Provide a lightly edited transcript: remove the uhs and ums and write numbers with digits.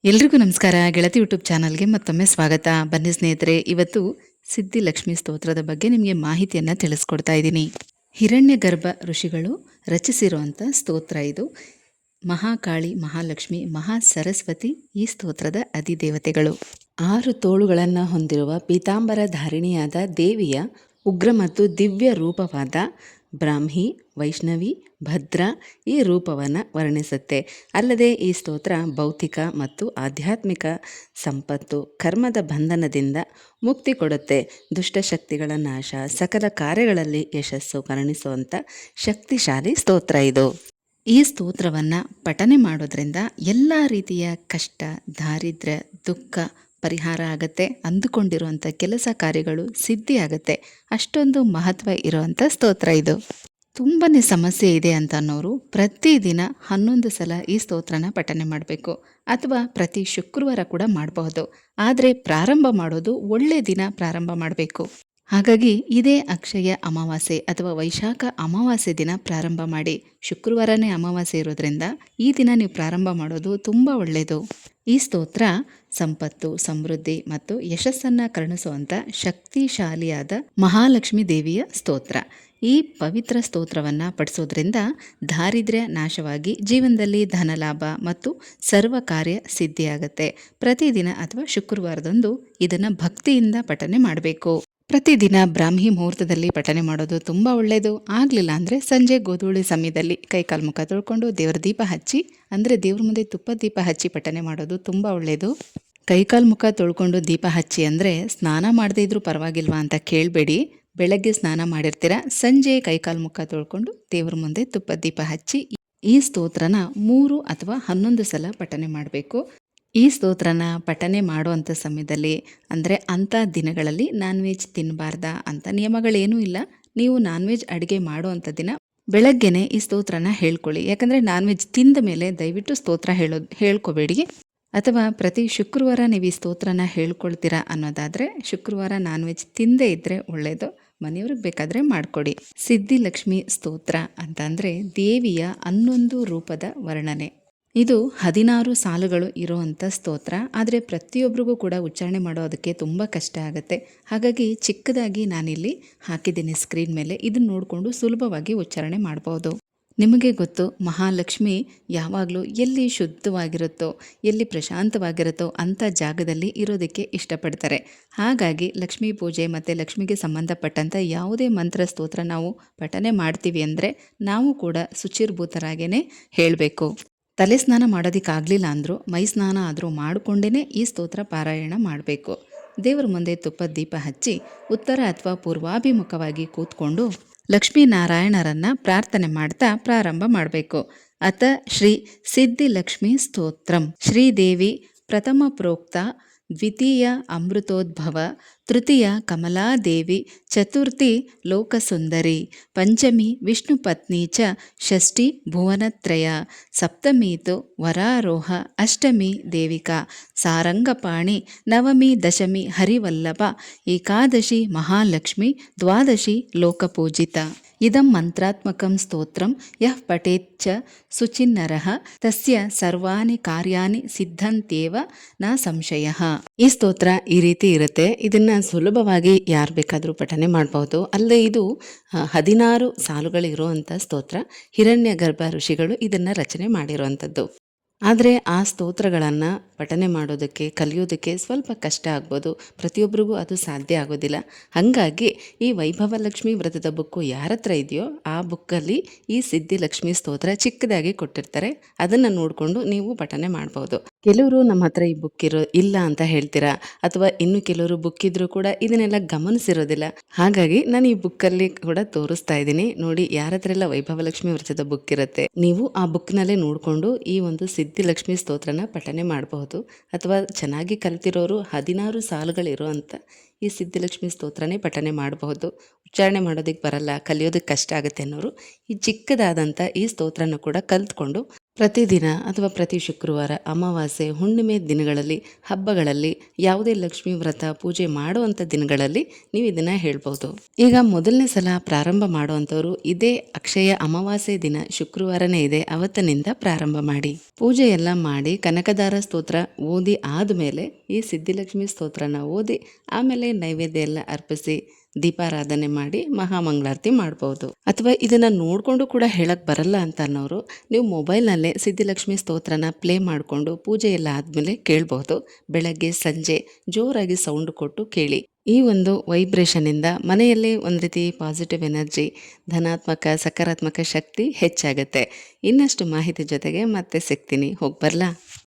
ಎಲ್ರಿಗೂ ನಮಸ್ಕಾರ. ಗೆಳತಿ ಯೂಟ್ಯೂಬ್ ಚಾನಲ್ಗೆ ಮತ್ತೊಮ್ಮೆ ಸ್ವಾಗತ. ಬನ್ನಿ ಸ್ನೇಹಿತರೆ, ಇವತ್ತು ಸಿದ್ಧಿ ಲಕ್ಷ್ಮಿ ಸ್ತೋತ್ರದ ಬಗ್ಗೆ ನಿಮಗೆ ಮಾಹಿತಿಯನ್ನು ತಿಳಿಸ್ಕೊಡ್ತಾ ಇದ್ದೀನಿ. ಹಿರಣ್ಯಗರ್ಭ ಋಷಿಗಳು ರಚಿಸಿರುವಂಥ ಸ್ತೋತ್ರ ಇದು. ಮಹಾಕಾಳಿ, ಮಹಾಲಕ್ಷ್ಮಿ, ಮಹಾ ಸರಸ್ವತಿ ಈ ಸ್ತೋತ್ರದ ಅಧಿದೇವತೆಗಳು. 6 ತೋಳುಗಳನ್ನು ಹೊಂದಿರುವ ಪೀತಾಂಬರ ಧಾರಿಣಿಯಾದ ದೇವಿಯ ಉಗ್ರ ಮತ್ತು ದಿವ್ಯ ರೂಪವಾದ ಬ್ರಾಹ್ಮಿ, ವೈಷ್ಣವಿ, ಭದ್ರ ಈ ರೂಪವನ್ನು ವರ್ಣಿಸುತ್ತೆ. ಅಲ್ಲದೆ ಈ ಸ್ತೋತ್ರ ಭೌತಿಕ ಮತ್ತು ಆಧ್ಯಾತ್ಮಿಕ ಸಂಪತ್ತು, ಕರ್ಮದ ಬಂಧನದಿಂದ ಮುಕ್ತಿ ಕೊಡುತ್ತೆ. ದುಷ್ಟಶಕ್ತಿಗಳ ನಾಶ, ಸಕಲ ಕಾರ್ಯಗಳಲ್ಲಿ ಯಶಸ್ಸು ಕರುಣಿಸುವಂಥ ಶಕ್ತಿಶಾಲಿ ಸ್ತೋತ್ರ ಇದು. ಈ ಸ್ತೋತ್ರವನ್ನು ಪಠನೆ ಮಾಡೋದ್ರಿಂದ ಎಲ್ಲ ರೀತಿಯ ಕಷ್ಟ, ದಾರಿದ್ರ್ಯ, ದುಃಖ ಪರಿಹಾರ ಆಗುತ್ತೆ. ಅಂದುಕೊಂಡಿರುವಂಥ ಕೆಲಸ ಕಾರ್ಯಗಳು ಸಿದ್ಧಿ ಆಗುತ್ತೆ. ಅಷ್ಟೊಂದು ಮಹತ್ವ ಇರುವಂಥ ಸ್ತೋತ್ರ ಇದು. ತುಂಬಾ ಸಮಸ್ಯೆ ಇದೆ ಅಂತ ಅನ್ನೋರು ಪ್ರತಿದಿನ 11 ಸಲ ಈ ಸ್ತೋತ್ರನ ಪಠನೆ ಮಾಡಬೇಕು, ಅಥವಾ ಪ್ರತಿ ಶುಕ್ರವಾರ ಕೂಡ ಮಾಡಬಹುದು. ಆದರೆ ಪ್ರಾರಂಭ ಮಾಡೋದು ಒಳ್ಳೆ ದಿನ ಪ್ರಾರಂಭ ಮಾಡಬೇಕು. ಹಾಗಾಗಿ ಇದೇ ಅಕ್ಷಯ ಅಮಾವಾಸ್ಯೆ ಅಥವಾ ವೈಶಾಖ ಅಮಾವಾಸ್ಯೆ ದಿನ ಪ್ರಾರಂಭ ಮಾಡಿ. ಶುಕ್ರವಾರನೇ ಅಮಾವಾಸ್ಯೆ ಇರೋದ್ರಿಂದ ಈ ದಿನ ನೀವು ಪ್ರಾರಂಭ ಮಾಡೋದು ತುಂಬ ಒಳ್ಳೆಯದು. ಈ ಸ್ತೋತ್ರ ಸಂಪತ್ತು, ಸಮೃದ್ಧಿ ಮತ್ತು ಯಶಸ್ಸನ್ನು ಕರುಣಿಸುವಂಥ ಶಕ್ತಿಶಾಲಿಯಾದ ಮಹಾಲಕ್ಷ್ಮಿ ದೇವಿಯ ಸ್ತೋತ್ರ. ಈ ಪವಿತ್ರ ಸ್ತೋತ್ರವನ್ನು ಪಠಿಸೋದ್ರಿಂದ ದಾರಿದ್ರ್ಯ ನಾಶವಾಗಿ ಜೀವನದಲ್ಲಿ ಧನಲಾಭ ಮತ್ತು ಸರ್ವ ಕಾರ್ಯ ಸಿದ್ಧಿಯಾಗತ್ತೆ. ಪ್ರತಿದಿನ ಅಥವಾ ಶುಕ್ರವಾರದಂದು ಇದನ್ನು ಭಕ್ತಿಯಿಂದ ಪಠನೆ ಮಾಡಬೇಕು. ಪ್ರತಿದಿನ ಬ್ರಾಹ್ಮಿ ಮುಹೂರ್ತದಲ್ಲಿ ಪಠನೆ ಮಾಡೋದು ತುಂಬ ಒಳ್ಳೆಯದು. ಆಗಲಿಲ್ಲ ಅಂದರೆ ಸಂಜೆ ಗೋಧೂಳಿ ಸಮಯದಲ್ಲಿ ಕೈಕಾಲು ಮುಖ ತೊಳ್ಕೊಂಡು ದೇವರ ದೀಪ ಹಚ್ಚಿ, ಅಂದರೆ ದೇವ್ರ ಮುಂದೆ ತುಪ್ಪದ ದೀಪ ಹಚ್ಚಿ ಪಠನೆ ಮಾಡೋದು ತುಂಬ ಒಳ್ಳೆಯದು. ಕೈಕಾಲು ಮುಖ ತೊಳ್ಕೊಂಡು ದೀಪ ಹಚ್ಚಿ ಅಂದರೆ ಸ್ನಾನ ಮಾಡದೇ ಇದ್ರೂ ಪರವಾಗಿಲ್ವಾ ಅಂತ ಕೇಳಬೇಡಿ. ಬೆಳಗ್ಗೆ ಸ್ನಾನ ಮಾಡಿರ್ತೀರ, ಸಂಜೆ ಕೈಕಾಲು ಮುಖ ತೊಳ್ಕೊಂಡು ದೇವ್ರ ಮುಂದೆ ತುಪ್ಪದ ದೀಪ ಹಚ್ಚಿ ಈ ಸ್ತೋತ್ರನ 3 ಅಥವಾ 11 ಸಲ ಪಠನೆ ಮಾಡಬೇಕು. ಈ ಸ್ತೋತ್ರನ ಪಠನೆ ಮಾಡುವಂಥ ಸಮಯದಲ್ಲಿ, ಅಂದರೆ ಅಂಥ ದಿನಗಳಲ್ಲಿ ನಾನ್ ವೆಜ್ ತಿನ್ನಬಾರ್ದ ಅಂತ ನಿಯಮಗಳೇನೂ ಇಲ್ಲ. ನೀವು ನಾನ್ ವೆಜ್ ಅಡುಗೆ ಮಾಡುವಂಥ ದಿನ ಬೆಳಗ್ಗೆನೇ ಈ ಸ್ತೋತ್ರನ ಹೇಳ್ಕೊಳ್ಳಿ. ಯಾಕಂದರೆ ನಾನ್ ವೆಜ್ ತಿಂದ ಮೇಲೆ ದಯವಿಟ್ಟು ಸ್ತೋತ್ರ ಹೇಳ್ಕೋಬೇಡಿ. ಅಥವಾ ಪ್ರತಿ ಶುಕ್ರವಾರ ನೀವು ಈ ಸ್ತೋತ್ರನ ಹೇಳ್ಕೊಳ್ತೀರಾ ಅನ್ನೋದಾದರೆ ಶುಕ್ರವಾರ ನಾನ್ ವೆಜ್ ತಿಂದೇ ಇದ್ದರೆ ಒಳ್ಳೆಯದು. ಮನೆಯವ್ರಿಗೆ ಬೇಕಾದರೆ ಮಾಡಿಕೊಡಿ. ಸಿದ್ಧಿಲಕ್ಷ್ಮಿ ಸ್ತೋತ್ರ ಅಂತಂದರೆ ದೇವಿಯ 11 ರೂಪದ ವರ್ಣನೆ. ಇದು 16 ಸಾಲುಗಳು ಇರುವಂಥ ಸ್ತೋತ್ರ. ಆದರೆ ಪ್ರತಿಯೊಬ್ಬರಿಗೂ ಕೂಡ ಉಚ್ಚಾರಣೆ ಮಾಡೋದಕ್ಕೆ ತುಂಬ ಕಷ್ಟ ಆಗುತ್ತೆ. ಹಾಗಾಗಿ ಚಿಕ್ಕದಾಗಿ ನಾನಿಲ್ಲಿ ಹಾಕಿದ್ದೀನಿ ಸ್ಕ್ರೀನ್ ಮೇಲೆ. ಇದನ್ನು ನೋಡಿಕೊಂಡು ಸುಲಭವಾಗಿ ಉಚ್ಚಾರಣೆ ಮಾಡ್ಬೋದು. ನಿಮಗೆ ಗೊತ್ತು, ಮಹಾಲಕ್ಷ್ಮಿ ಯಾವಾಗಲೂ ಎಲ್ಲಿ ಶುದ್ಧವಾಗಿರುತ್ತೋ, ಎಲ್ಲಿ ಪ್ರಶಾಂತವಾಗಿರುತ್ತೋ ಅಂಥ ಜಾಗದಲ್ಲಿ ಇರೋದಕ್ಕೆ ಇಷ್ಟಪಡ್ತಾರೆ. ಹಾಗಾಗಿ ಲಕ್ಷ್ಮೀ ಪೂಜೆ ಮತ್ತು ಲಕ್ಷ್ಮಿಗೆ ಸಂಬಂಧಪಟ್ಟಂಥ ಯಾವುದೇ ಮಂತ್ರ ಸ್ತೋತ್ರ ನಾವು ಪಠನೆ ಮಾಡ್ತೀವಿ ಅಂದರೆ ನಾವು ಕೂಡ ಶುಚಿರ್ಭೂತರಾಗೇ ಹೇಳಬೇಕು. ತಲೆ ಸ್ನಾನ ಮಾಡೋದಕ್ಕಾಗಲಿಲ್ಲ ಅಂದರೂ ಮೈ ಸ್ನಾನ ಆದರೂ ಮಾಡಿಕೊಂಡೇ ಈ ಸ್ತೋತ್ರ ಪಾರಾಯಣ ಮಾಡಬೇಕು. ದೇವರ ಮುಂದೆ ತುಪ್ಪದ ದೀಪ ಹಚ್ಚಿ ಉತ್ತರ ಅಥವಾ ಪೂರ್ವಾಭಿಮುಖವಾಗಿ ಕೂತ್ಕೊಂಡು ಲಕ್ಷ್ಮೀನಾರಾಯಣರನ್ನ ಪ್ರಾರ್ಥನೆ ಮಾಡ್ತಾ ಪ್ರಾರಂಭ ಮಾಡಬೇಕು. ಅತ ಶ್ರೀ ಸಿದ್ಧಿಲಕ್ಷ್ಮಿ ಸ್ತೋತ್ರಂ. ಶ್ರೀದೇವಿ ಪ್ರಥಮ ಪ್ರೋಕ್ತ, ದ್ವಿತೀಯ ಅಮೃತೋದ್ಭವ, ತೃತೀಯ ಕಮಲಾದೇವಿ, ಚತುರ್ಥಿ ಲೋಕಸುಂದರಿ, ಪಂಚಮಿ ವಿಷ್ಣುಪತ್ನಿ ಚ, ಷಷ್ಠಿ ಭುವನತ್ರಯ, ಸಪ್ತಮೀತು ವರಾರೋಹ, ಅಷ್ಟಮಿ ದೇವಿಕಾ, ಸಾರಂಗಪಾಣಿ, ನವಮಿ ದಶಮಿ ಹರಿವಲ್ಲಭ, ಏಕಾದಶಿ ಮಹಾಲಕ್ಷ್ಮಿ, ದ್ವಾದಶಿ ಲೋಕಪೂಜಿತ. ಇದಂ ಮಂತ್ರಾತ್ಮಕಂ ಸ್ತೋತ್ರಂ ಯಃ ಪಠೇಚ್ಚ ಶುಚಿನ್ನರಃ ತಸ್ಯ ಸರ್ವಾಣಿ ಕಾರ್ಯಾಣಿ ಸಿದ್ಧಂತ್ಯೇವ ನ ಸಂಶಯಃ. ಈ ಸ್ತೋತ್ರ ಈ ರೀತಿ ಇರುತ್ತೆ. ಇದನ್ನು ಸುಲಭವಾಗಿ ಯಾರು ಬೇಕಾದರೂ ಪಠನೆ ಮಾಡಬಹುದು. ಅಲ್ಲದೆ ಇದು 16 ಸಾಲುಗಳಿರುವಂಥ ಸ್ತೋತ್ರ. ಹಿರಣ್ಯಗರ್ಭ ಋಷಿಗಳು ಇದನ್ನು ರಚನೆ ಮಾಡಿರುವಂಥದ್ದು. ಆದರೆ ಆ ಸ್ತೋತ್ರಗಳನ್ನು ಪಠನೆ ಮಾಡೋದಕ್ಕೆ, ಕಲಿಯೋದಕ್ಕೆ ಸ್ವಲ್ಪ ಕಷ್ಟ ಆಗ್ಬೋದು. ಪ್ರತಿಯೊಬ್ಬರಿಗೂ ಅದು ಸಾಧ್ಯ ಆಗೋದಿಲ್ಲ. ಹಾಗಾಗಿ ಈ ವೈಭವಲಕ್ಷ್ಮಿ ವ್ರತದ ಬುಕ್ಕು ಯಾರ ಹತ್ರ ಇದೆಯೋ ಆ ಬುಕ್ಕಲ್ಲಿ ಈ ಸಿದ್ಧಿಲಕ್ಷ್ಮಿ ಸ್ತೋತ್ರ ಚಿಕ್ಕದಾಗಿ ಕೊಟ್ಟಿರ್ತಾರೆ. ಅದನ್ನು ನೋಡಿಕೊಂಡು ನೀವು ಪಠನೆ ಮಾಡ್ಬೋದು. ಕೆಲವರು ನಮ್ಮ ಹತ್ರ ಈ ಬುಕ್ ಇಲ್ಲ ಅಂತ ಹೇಳ್ತೀರಾ, ಅಥವಾ ಇನ್ನು ಕೆಲವರು ಬುಕ್ ಇದ್ರೂ ಕೂಡ ಇದನ್ನೆಲ್ಲ ಗಮನಿಸಿರೋದಿಲ್ಲ. ಹಾಗಾಗಿ ನಾನು ಈ ಬುಕ್ಕಲ್ಲಿ ಕೂಡ ತೋರಿಸ್ತಾ ಇದ್ದೀನಿ ನೋಡಿ. ಯಾರ ಹತ್ರ ಎಲ್ಲ ವೈಭವಲಕ್ಷ್ಮಿ ವ್ರತದ ಬುಕ್ ಇರುತ್ತೆ, ನೀವು ಆ ಬುಕ್ನಲ್ಲೇ ನೋಡಿಕೊಂಡು ಈ ಒಂದು ಸಿದ್ಧಿಲಕ್ಷ್ಮಿ ಸ್ತೋತ್ರನ ಪಠನೆ ಮಾಡಬಹುದು. ಅಥವಾ ಚೆನ್ನಾಗಿ ಕಲಿತಿರೋರು 16 ಸಾಲುಗಳಿರುವಂಥ ಈ ಸಿದ್ಧಿಲಕ್ಷ್ಮಿ ಸ್ತೋತ್ರನೇ ಪಠನೆ ಮಾಡಬಹುದು. ಉಚ್ಚಾರಣೆ ಮಾಡೋದಕ್ಕೆ ಬರಲ್ಲ, ಕಲಿಯೋದಕ್ಕೆ ಕಷ್ಟ ಆಗುತ್ತೆ ಅನ್ನೋರು ಈ ಚಿಕ್ಕದಾದಂಥ ಈ ಸ್ತೋತ್ರನ ಕೂಡ ಕಲಿತ್ಕೊಂಡು ಪ್ರತಿದಿನ ಅಥವಾ ಪ್ರತಿ ಶುಕ್ರವಾರ, ಅಮಾವಾಸ್ಯೆ, ಹುಣ್ಣಿಮೆ ದಿನಗಳಲ್ಲಿ, ಹಬ್ಬಗಳಲ್ಲಿ, ಯಾವುದೇ ಲಕ್ಷ್ಮೀ ವ್ರತ ಪೂಜೆ ಮಾಡುವಂಥ ದಿನಗಳಲ್ಲಿ ನೀವು ಇದನ್ನು ಹೇಳ್ಬೋದು. ಈಗ ಮೊದಲನೇ ಸಲ ಪ್ರಾರಂಭ ಮಾಡುವಂಥವ್ರು ಇದೇ ಅಕ್ಷಯ ಅಮಾವಾಸ್ಯೆ ದಿನ ಶುಕ್ರವಾರನೇ ಇದೆ, ಅವತ್ತಿನಿಂದ ಪ್ರಾರಂಭ ಮಾಡಿ. ಪೂಜೆ ಎಲ್ಲ ಮಾಡಿ ಕನಕದಾರ ಸ್ತೋತ್ರ ಓದಿ ಆದಮೇಲೆ ಈ ಸಿದ್ಧಿಲಕ್ಷ್ಮಿ ಸ್ತೋತ್ರನ ಓದಿ ಆಮೇಲೆ ನೈವೇದ್ಯ ಎಲ್ಲ ಅರ್ಪಿಸಿ ದೀಪಾರಾಧನೆ ಮಾಡಿ ಮಹಾಮಂಗಳಾರತಿ ಮಾಡ್ಬೋದು. ಅಥವಾ ಇದನ್ನ ನೋಡಿಕೊಂಡು ಕೂಡ ಹೇಳಕ್ ಬರಲ್ಲ ಅಂತ ಅನ್ನೋರು ನೀವು ಮೊಬೈಲ್ನಲ್ಲೇ ಸಿದ್ಧಿಲಕ್ಷ್ಮಿ ಸ್ತೋತ್ರನ ಪ್ಲೇ ಮಾಡಿಕೊಂಡು ಪೂಜೆ ಎಲ್ಲ ಆದಮೇಲೆ ಕೇಳಬಹುದು. ಬೆಳಗ್ಗೆ ಸಂಜೆ ಜೋರಾಗಿ ಸೌಂಡ್ ಕೊಟ್ಟು ಕೇಳಿ. ಈ ಒಂದು ವೈಬ್ರೇಷನಿಂದ ಮನೆಯಲ್ಲಿ ಒಂದು ರೀತಿ ಪಾಸಿಟಿವ್ ಎನರ್ಜಿ, ಧನಾತ್ಮಕ ಸಕಾರಾತ್ಮಕ ಶಕ್ತಿ ಹೆಚ್ಚಾಗುತ್ತೆ. ಇನ್ನಷ್ಟು ಮಾಹಿತಿ ಜೊತೆಗೆ ಮತ್ತೆ ಸಿಗ್ತೀನಿ. ಹೋಗಿ ಬರಲಾ?